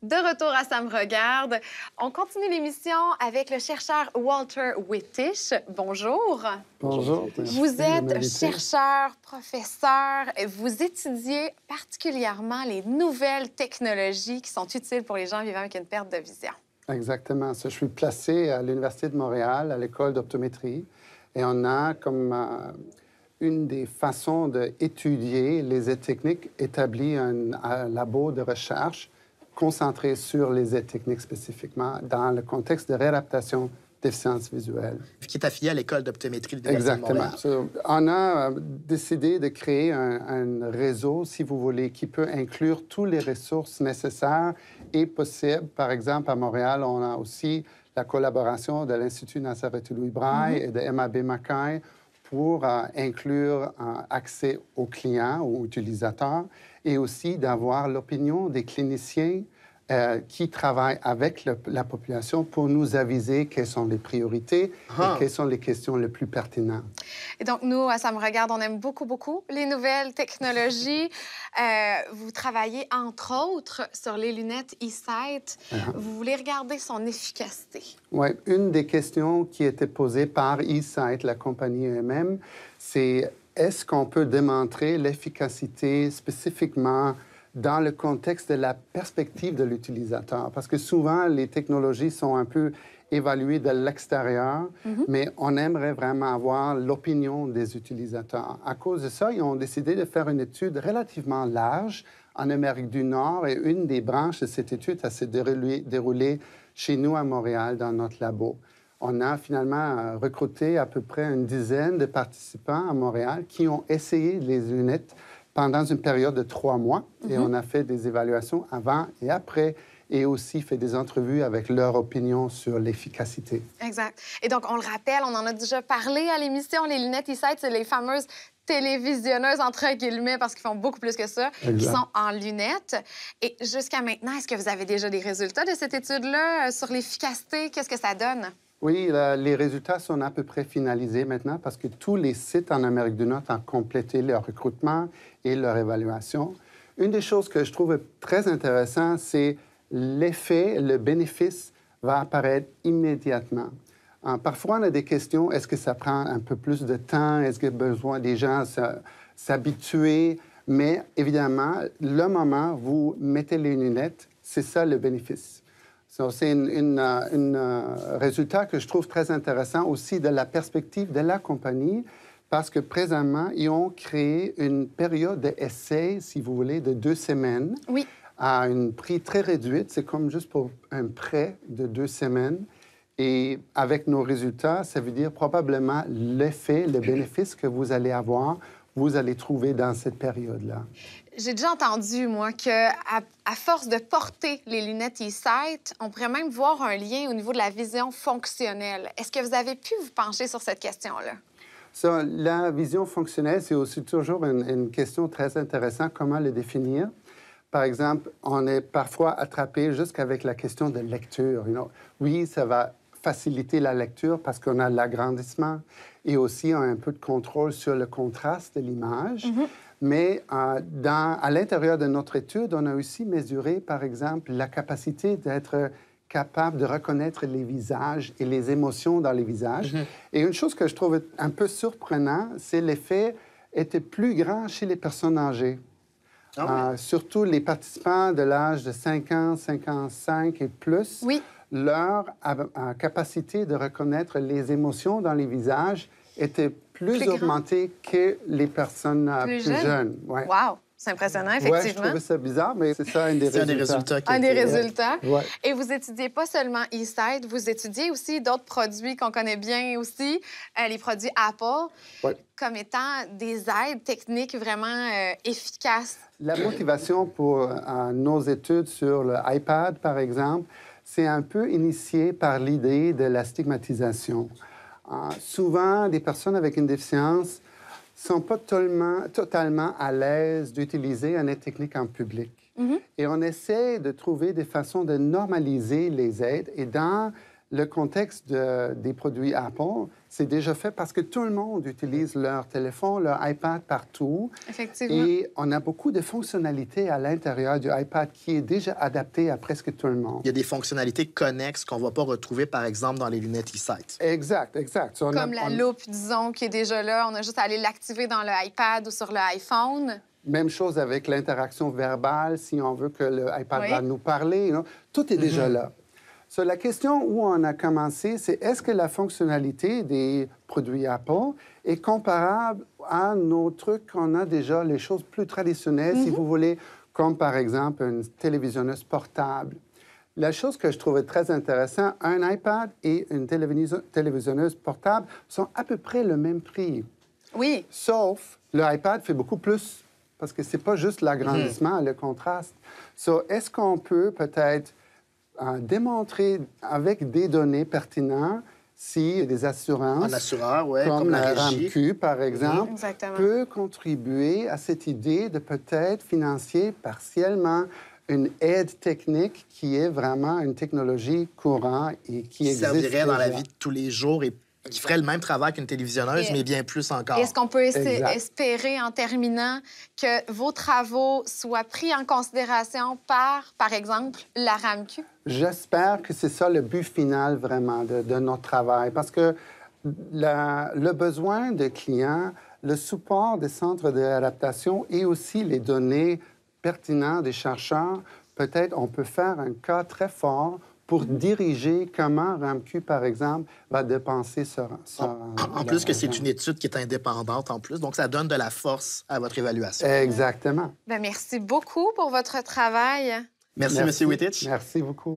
De retour à Ça me regarde. On continue l'émission avec le chercheur Walter Wittich. Bonjour. Bonjour. Vous êtes chercheur, professeur. Vous étudiez particulièrement les nouvelles technologies qui sont utiles pour les gens vivant avec une perte de vision. Exactement. Je suis placé à l'Université de Montréal, à l'école d'optométrie. Et on a comme une des façons d'étudier les aides techniques établi un labo de recherche concentré sur les aides techniques spécifiquement dans le contexte de réadaptation déficience visuelle. Qui est affilié à l'école d'optométrie de l'Université de Montréal. Exactement. On a décidé de créer un réseau, si vous voulez, qui peut inclure toutes les ressources nécessaires et possibles. Par exemple, à Montréal, on a aussi la collaboration de l'Institut Nazareth-Louis Braille et de MAB Mackay pour inclure accès aux clients, aux utilisateurs, et aussi d'avoir l'opinion des cliniciens qui travaillent avec la population pour nous aviser quelles sont les priorités et quelles sont les questions les plus pertinentes. Et donc, nous, à Ça me regarde, on aime beaucoup, beaucoup les nouvelles technologies. Vous travaillez, entre autres, sur les lunettes eSight. Vous voulez regarder son efficacité. Oui, une des questions qui était posée par eSight, la compagnie elle-même, c'est est-ce qu'on peut démontrer l'efficacité spécifiquement dans le contexte de la perspective de l'utilisateur? Parce que souvent, les technologies sont un peu évaluées de l'extérieur, mais on aimerait vraiment avoir l'opinion des utilisateurs. À cause de ça, ils ont décidé de faire une étude relativement large en Amérique du Nord, et une des branches de cette étude s'est déroulée chez nous à Montréal, dans notre labo. On a finalement recruté à peu près une dizaine de participants à Montréal qui ont essayé les lunettes pendant une période de 3 mois. Et on a fait des évaluations avant et après, et aussi fait des entrevues avec leur opinion sur l'efficacité. Exact. Et donc, on le rappelle, on en a déjà parlé à l'émission, les lunettes eSight, c'est les fameuses télévisionneuses, entre guillemets, parce qu'ils font beaucoup plus que ça, qui sont en lunettes. Et jusqu'à maintenant, est-ce que vous avez déjà des résultats de cette étude-là sur l'efficacité? Qu'est-ce que ça donne? Oui, les résultats sont à peu près finalisés maintenant parce que tous les sites en Amérique du Nord ont complété leur recrutement et leur évaluation. Une des choses que je trouve très intéressante, c'est l'effet, le bénéfice va apparaître immédiatement. Parfois, on a des questions, est-ce que ça prend un peu plus de temps? Est-ce qu'il y a besoin des gens s'habituer? Mais évidemment, le moment où vous mettez les lunettes, c'est ça le bénéfice. C'est un résultat que je trouve très intéressant aussi de la perspective de la compagnie, parce que présentement, ils ont créé une période d'essai, si vous voulez, de 2 semaines, à un prix très réduit. C'est comme juste pour un prêt de 2 semaines. Et avec nos résultats, ça veut dire probablement l'effet, le bénéfice que vous allez avoir, vous allez trouver dans cette période-là. J'ai déjà entendu, moi, qu'à force de porter les lunettes eSight, on pourrait même voir un lien au niveau de la vision fonctionnelle. Est-ce que vous avez pu vous pencher sur cette question-là? Ça, la vision fonctionnelle, c'est aussi toujours une question très intéressante. Comment le définir? Par exemple, on est parfois attrapé jusqu'avec la question de lecture. Oui, ça va faciliter la lecture parce qu'on a l'agrandissement et aussi on a un peu de contrôle sur le contraste de l'image. Mais à l'intérieur de notre étude, on a aussi mesuré, par exemple, la capacité d'être capable de reconnaître les visages et les émotions dans les visages. Et une chose que je trouve un peu surprenant, c'est l'effet était plus grand chez les personnes âgées. Surtout les participants de l'âge de 5 ans, 55 et plus. Leur capacité de reconnaître les émotions dans les visages était plus augmentée que les personnes plus jeunes. Wow! C'est impressionnant, effectivement. Oui, je trouvais ça bizarre, mais c'est ça un des résultats. Un des résultats. Et vous étudiez pas seulement eSight, vous étudiez aussi d'autres produits qu'on connaît bien aussi, les produits Apple, comme étant des aides techniques vraiment efficaces. La motivation pour nos études sur le iPad, par exemple, c'est un peu initié par l'idée de la stigmatisation. Souvent, des personnes avec une déficience ne sont pas totalement à l'aise d'utiliser une aide technique en public. Et on essaie de trouver des façons de normaliser les aides. Et dans le contexte des produits Apple, c'est déjà fait parce que tout le monde utilise leur téléphone, leur iPad partout. Effectivement. Et on a beaucoup de fonctionnalités à l'intérieur du iPad qui est déjà adapté à presque tout le monde. Il y a des fonctionnalités connexes qu'on ne va pas retrouver, par exemple, dans les lunettes eSight. Exact, exact. So, Comme la loupe, disons, qui est déjà là. On a juste à aller l'activer dans le iPad ou sur le iPhone. Même chose avec l'interaction verbale, si on veut que le iPad va nous parler. Tout est déjà là. So, la question où on a commencé, c'est est-ce que la fonctionnalité des produits Apple est comparable à nos trucs qu'on a déjà, les choses plus traditionnelles, si vous voulez, comme par exemple une télévisionneuse portable. La chose que je trouvais très intéressante, un iPad et une télévisionneuse portable sont à peu près le même prix. Oui. Sauf, le iPad fait beaucoup plus, parce que c'est pas juste l'agrandissement, le contraste. So, est-ce qu'on peut peut-être démontrer avec des données pertinentes si des assurances, Un assureur, comme la la régie, RAMQ, par exemple, Exactement. peut contribuer à cette idée de peut-être financer partiellement une aide technique qui est vraiment une technologie courante et qui existe servirait dans la déjà. vie de tous les jours et qui ferait le même travail qu'une télévisionneuse, mais bien plus encore. Est-ce qu'on peut espérer, en terminant, que vos travaux soient pris en considération par exemple, la RAMQ? J'espère que c'est ça le but final vraiment de notre travail, parce que le besoin des clients, le support des centres de réadaptation et aussi les données pertinentes des chercheurs, peut-être on peut faire un cas très fort pour diriger comment RAMQ, par exemple, va dépenser En plus que c'est une étude qui est indépendante en plus, donc ça donne de la force à votre évaluation. Exactement. Bien, merci beaucoup pour votre travail. Merci, M. Wittich. Merci beaucoup.